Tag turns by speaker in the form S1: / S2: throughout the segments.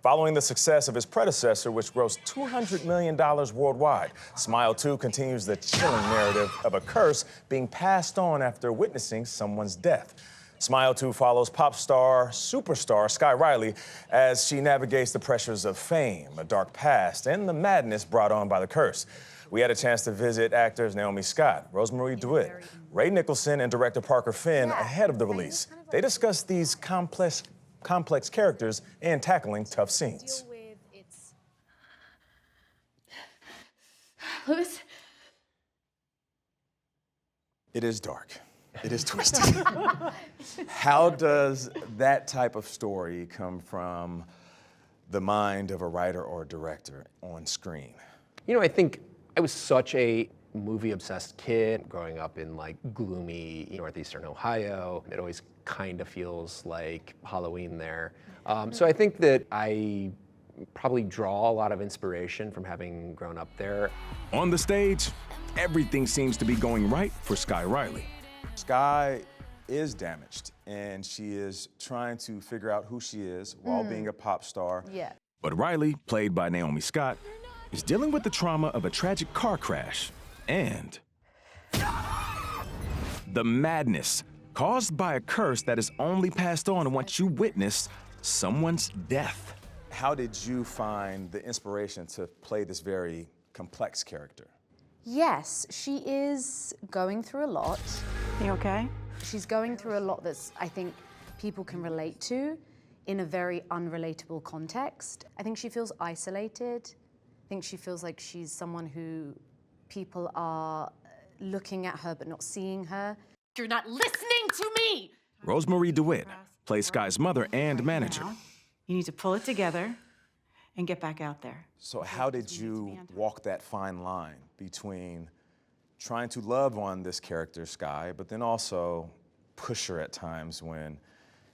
S1: Following the success of his predecessor, which grossed $200 million worldwide, Smile 2 continues the chilling narrative of a curse being passed on after witnessing someone's death. Smile 2 follows pop star, superstar Skye Riley as she navigates the pressures of fame, a dark past, and the madness brought on by the curse. We had a chance to visit actors Naomi Scott, Rosemarie DeWitt, Nicholson, and director Parker Finn ahead of the release. They discussed these complex characters and tackling tough scenes.
S2: Louis?
S1: It is dark. It is twisted. How does that type of story come from the mind of a writer or director on screen?
S3: You know, I think I was such a movie-obsessed kid growing up in like gloomy northeastern Ohio. It always kind of feels like Halloween there. So I think that I probably draw a lot of inspiration from having grown up there.
S4: On the stage, everything seems to be going right for Skye Riley.
S1: Skye is damaged, and she is trying to figure out who she is while being a pop star.
S2: Yeah.
S4: But Riley, played by Naomi Scott, is dealing with the trauma of a tragic car crash and the madness caused by a curse that is only passed on once you witness someone's death.
S1: How did you find the inspiration to play this very complex character?
S2: Yes, she is going through a lot.
S5: You okay?
S2: She's going through a lot that's, I think, people can relate to in a very unrelatable context. I think she feels isolated. I think she feels like she's someone who people are looking at her but not seeing her.
S6: You're not listening to me!
S4: Rosemarie DeWitt plays Skye's mother and manager.
S5: You need to pull it together and get back out there.
S1: So how did you walk that fine line between trying to love on this character, Skye, but then also push her at times when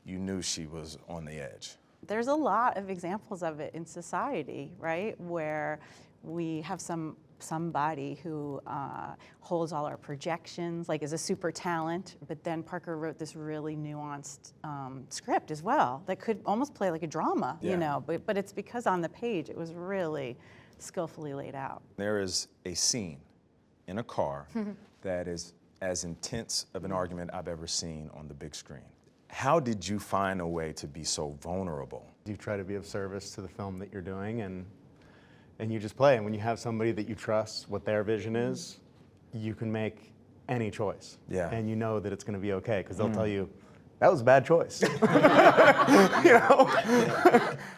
S1: you knew she was on the edge?
S5: There's a lot of examples of it in society, right? Where we have somebody who holds all our projections, like is a super talent, but then Parker wrote this really nuanced script as well that could almost play like a drama, you know, but it's because on the page it was really skillfully laid out.
S1: There is a scene in a car that is as intense of an argument I've ever seen on the big screen. How did you find a way to be so vulnerable?
S7: You try to be of service to the film that you're doing, and you just play. And when you have somebody that you trust, what their vision is, you can make any choice.
S1: Yeah.
S7: And you know that it's going to be okay, because they'll tell you, that was a bad choice. You know?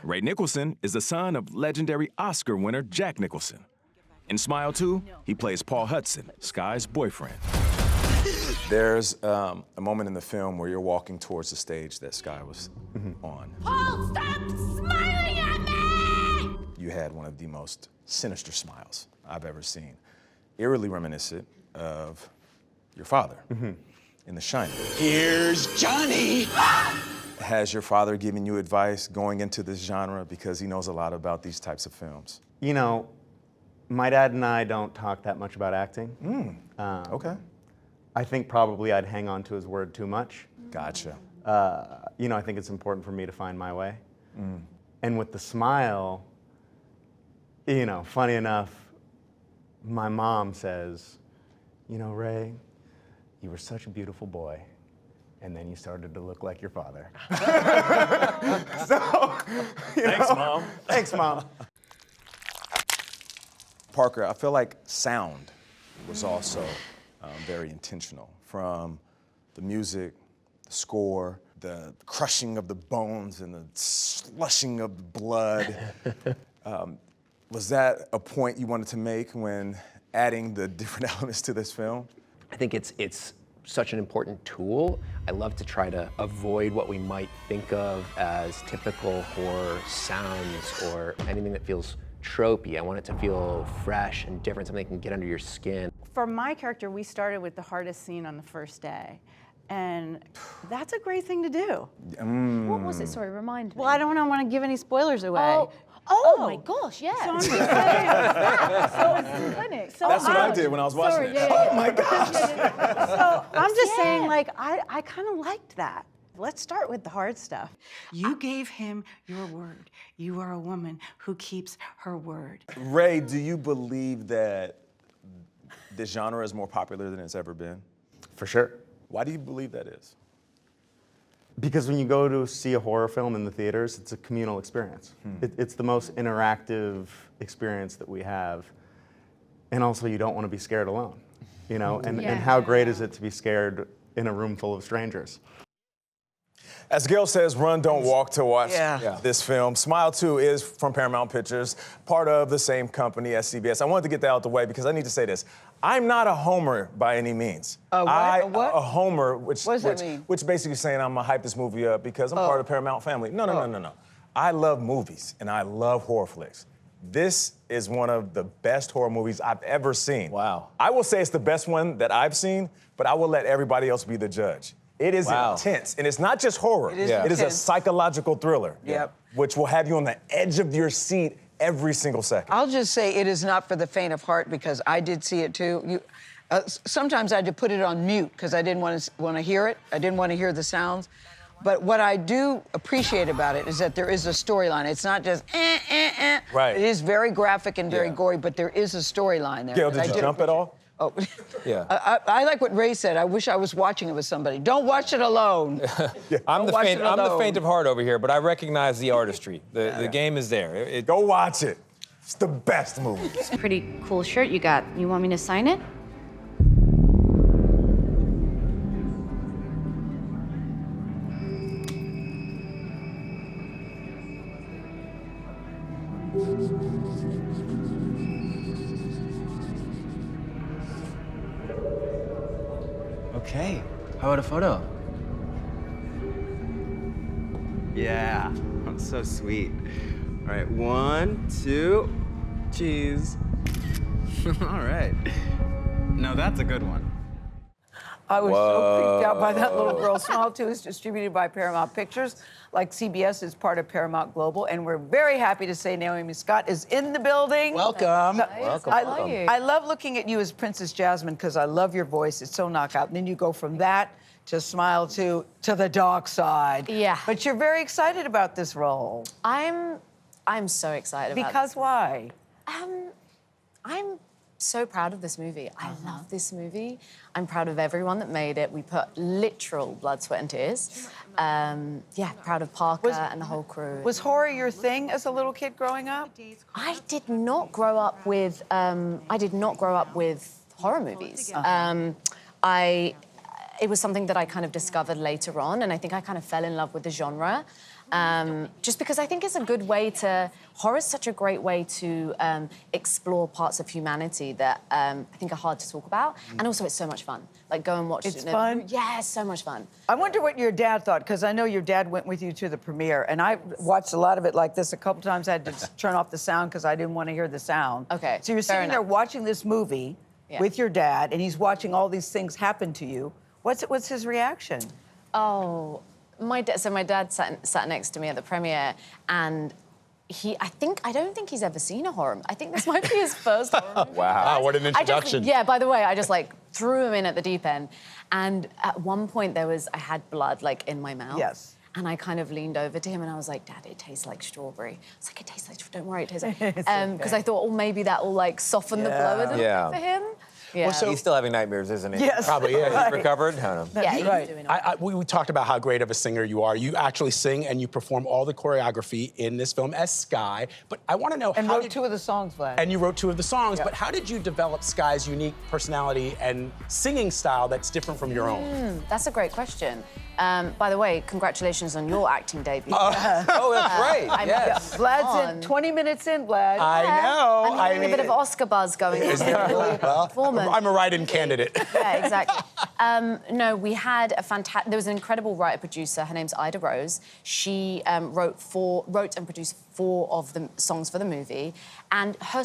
S4: Ray Nicholson is the son of legendary Oscar winner Jack Nicholson. In Smile 2, he plays Paul Hudson, Skye's boyfriend.
S1: There's a moment in the film where you're walking towards the stage that Skye was on.
S6: Paul, stop smiling at me!
S1: You had one of the most sinister smiles I've ever seen. Eerily reminiscent of your father in The Shining.
S8: Here's Johnny!
S1: Has your father given you advice going into this genre because he knows a lot about these types of films?
S7: You know, my dad and I don't talk that much about acting.
S1: Okay.
S7: I think probably I'd hang on to his word too much.
S1: Gotcha.
S7: You know, I think it's important for me to find my way. And with the smile, you know, funny enough, my mom says, you know, Ray, you were such a beautiful boy, and then you started to look like your father. So,
S1: Thanks, Mom.
S7: Thanks, Mom.
S1: Parker, I feel like sound was also very intentional, from the music, the score, the crushing of the bones and the slushing of the blood. Was that a point you wanted to make when adding the different elements to this film?
S3: I think it's such an important tool. I love to try to avoid what we might think of as typical horror sounds or anything that feels tropey. I want it to feel fresh and different, something that can get under your skin.
S5: For my character, we started with the hardest scene on the first day. And that's a great thing to do.
S2: What was it? Sorry, remind me.
S5: Well, I don't want to give any spoilers away.
S2: Oh my gosh, yeah.
S5: So I'm excited.
S2: So it's the clinic. So
S1: That's what I did when I was watching it. Oh my gosh.
S5: So I'm just saying, like, I kind of liked that. Let's start with the hard stuff. You gave him your word. You are a woman who keeps her word.
S1: Ray, do you believe that this genre is more popular than it's ever been?
S7: For sure.
S1: Why do you believe that is?
S7: Because when you go to see a horror film in the theaters, it's a communal experience. It's the most interactive experience that we have. And also, you don't want to be scared alone, you know? And how great is it to be scared in a room full of strangers?
S1: As Gayle says, run, don't walk to watch this film. Smile 2 is from Paramount Pictures, part of the same company as CBS. I wanted to get that out the way because I need to say this. I'm not a homer by any means.
S9: What?
S1: A homer, which
S9: What does that mean?
S1: Which basically saying I'm gonna hype this movie up because I'm part of the Paramount family. No. I love movies and I love horror flicks. This is one of the best horror movies I've ever seen.
S10: Wow.
S1: I will say it's the best one that I've seen, but I will let everybody else be the judge. It is intense, and it's not just horror. It is a psychological thriller, which will have you on the edge of your seat every single second.
S9: I'll just say it is not for the faint of heart because I did see it too. Sometimes I had to put it on mute because I didn't want to hear it. I didn't want to hear the sounds. But what I do appreciate about it is that there is a storyline. It's not just
S1: Right.
S9: It is very graphic and very gory, but there is a storyline there.
S1: Gayle, did you jump at all?
S9: Oh,
S10: Yeah.
S9: I like what Ray said. I wish I was watching it with somebody. Don't watch it alone.
S10: I'm the faint of heart over here, but I recognize the artistry. The game is there.
S1: Go watch it. It's the best movie.
S2: Pretty cool shirt you got. You want me to sign it?
S10: Okay. How about a photo?
S11: Yeah, that's so sweet. All right, 1, 2, cheese. All right. No, that's a good one.
S9: I was so creeped out by that little girl. Smile 2 is distributed by Paramount Pictures. Like CBS is part of Paramount Global. And we're very happy to say Naomi Scott is in the building.
S10: Welcome.
S2: Welcome.
S9: I love looking at you as Princess Jasmine because I love your voice. It's so knockout. And then you go from that to Smile 2 to the dark side.
S2: Yeah.
S9: But you're very excited about this role.
S2: I'm so excited about
S9: Because why?
S2: I'm so proud of this movie. I love this movie. I'm proud of everyone that made it. We put literal blood, sweat, and tears. Proud of Parker and the whole crew.
S9: Was horror your thing as a little kid growing up?
S2: I did not grow up with horror movies. It was something that I kind of discovered later on, and I think I kind of fell in love with the genre. Just because I think it's a good way horror's such a great way to explore parts of humanity that I think are hard to talk about. And also it's so much fun. Like go and watch it.
S9: It's fun?
S2: Yeah, it's so much fun.
S9: I wonder what your dad thought, because I know your dad went with you to the premiere, and I watched a lot of it like this. A couple times I had to turn off the sound because I didn't want to hear the sound.
S2: Okay,
S9: So you're sitting there watching this movie with your dad, and he's watching all these things happen to you. What's his reaction?
S2: Oh, my dad sat next to me at the premiere, and I don't think he's ever seen a horror. I think this might be his first horror movie.
S10: Wow, what an introduction.
S2: By the way, I just like threw him in at the deep end. And at one point I had blood like in my mouth.
S9: Yes.
S2: And I kind of leaned over to him and I was like, Dad, it tastes like strawberry. I was like, it tastes like, don't worry, it tastes like, because I thought, I thought will like soften the blow a little bit for him. Yeah.
S10: Well, so he's still having nightmares, isn't he?
S9: Yes.
S10: Probably is. He's recovered? I don't know.
S2: Yeah, he's doing all right.
S12: We talked about how great of a singer you are. You actually sing and you perform all the choreography in this film as Skye. But I want to know
S9: and wrote 2 of the songs, Vlad.
S12: And you wrote 2 of the songs. But how did you develop Skye's unique personality and singing style that's different from your own?
S2: That's a great question. By the way, congratulations on your acting debut.
S10: Oh, that's right. Yes.
S9: Vlad's in 20 minutes in, Vlad.
S12: I know.
S2: I'm getting a bit of Oscar buzz going on. Performance.
S12: I'm a write-in candidate.
S2: Yeah, exactly. No, we had there was an incredible writer-producer. Her name's Ida Rose. She wrote and produced 4 of the songs for the movie, and her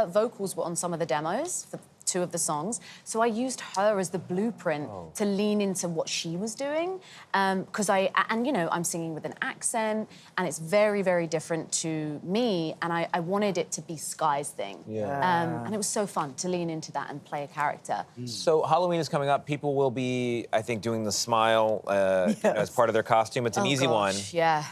S2: vocals were on some of the demos for 2 of the songs. So I used her as the blueprint to lean into what she was doing. Because you know, I'm singing with an accent, and it's very, very different to me, and I wanted it to be Skye's thing. And it was so fun to lean into that and play a character.
S10: So Halloween is coming up. People will be, I think, doing the smile you know, as part of their costume. It's an easy one,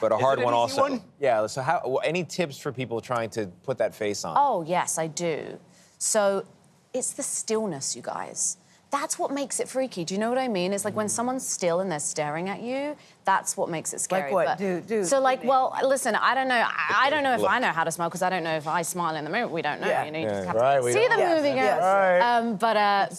S10: but a hard one also. Yeah, so any tips for people trying to put that face on?
S2: Oh, yes, I do. So it's the stillness, you guys. That's what makes it freaky. Do you know what I mean? It's like when someone's still and they're staring at you, that's what makes it scary.
S13: Like what?
S2: But, so like, well, listen, I don't know. I don't know if I know how to smile because I don't know if I smile in the mirror. We don't know. You know, you just have to see the movie.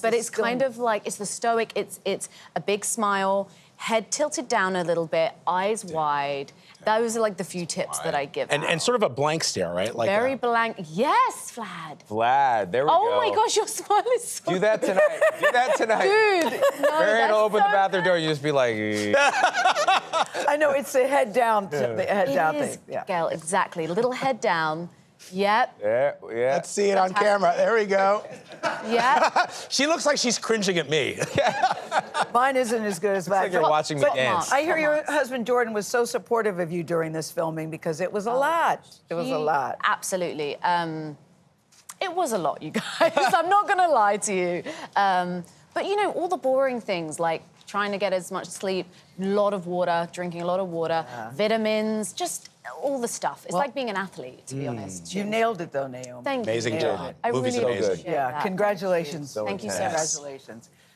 S2: But it's kind of like, it's the stoic, it's a big smile, head tilted down a little bit, eyes wide. Those are like the few tips that I give.
S12: And sort of a blank stare, right? Like
S2: very blank. Yes, Vlad.
S10: Vlad, there we go.
S2: Oh my gosh, your smile is so
S10: Do that tonight. Do that tonight.
S2: Dude, no,
S10: Marianne will open the bathroom door, you just be like...
S13: I know, it's the head down, the head down thing.
S2: Yeah. Gayle, exactly. Little head down. Yep.
S10: Yeah.
S12: Let's see it on camera. There we go.
S2: Yeah.
S12: She looks like she's cringing at me.
S13: Mine isn't as good as that.
S10: Like you're watching me dance.
S13: I hear your husband Jordan was so supportive of you during this filming because it was a lot. It was a lot.
S2: Absolutely. It was a lot, you guys. I'm not going to lie to you. But you know, all the boring things like trying to get as much sleep, a lot of water, drinking a lot of water, vitamins, just all the stuff. It's like being an athlete, to be honest.
S13: You nailed it, though, Naomi.
S2: Thank you.
S12: Amazing job.
S2: I
S12: Movie's
S2: really
S12: amazing.
S2: appreciate
S13: Yeah,
S2: that.
S13: congratulations.
S2: Thank you so much.
S13: Congratulations.